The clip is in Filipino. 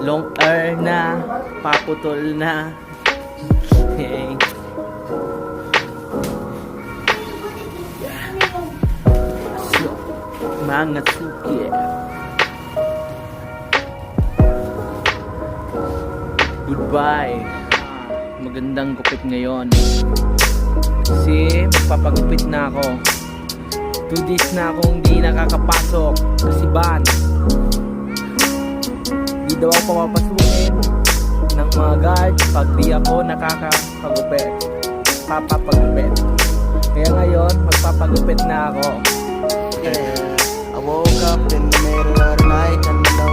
Long air na, paputol na. Hey. So, mga suki. Goodbye. Magandang gupit ngayon. Kasi magpapagupit na ako. 2 days na akong hindi nakakapasok kasi ban. Di daw ako papapasukin ng mga guard pag di ako nakakapagupit. Papapagupit. Kaya ngayon magpapagupit na ako. I woke up in the middle of the night and no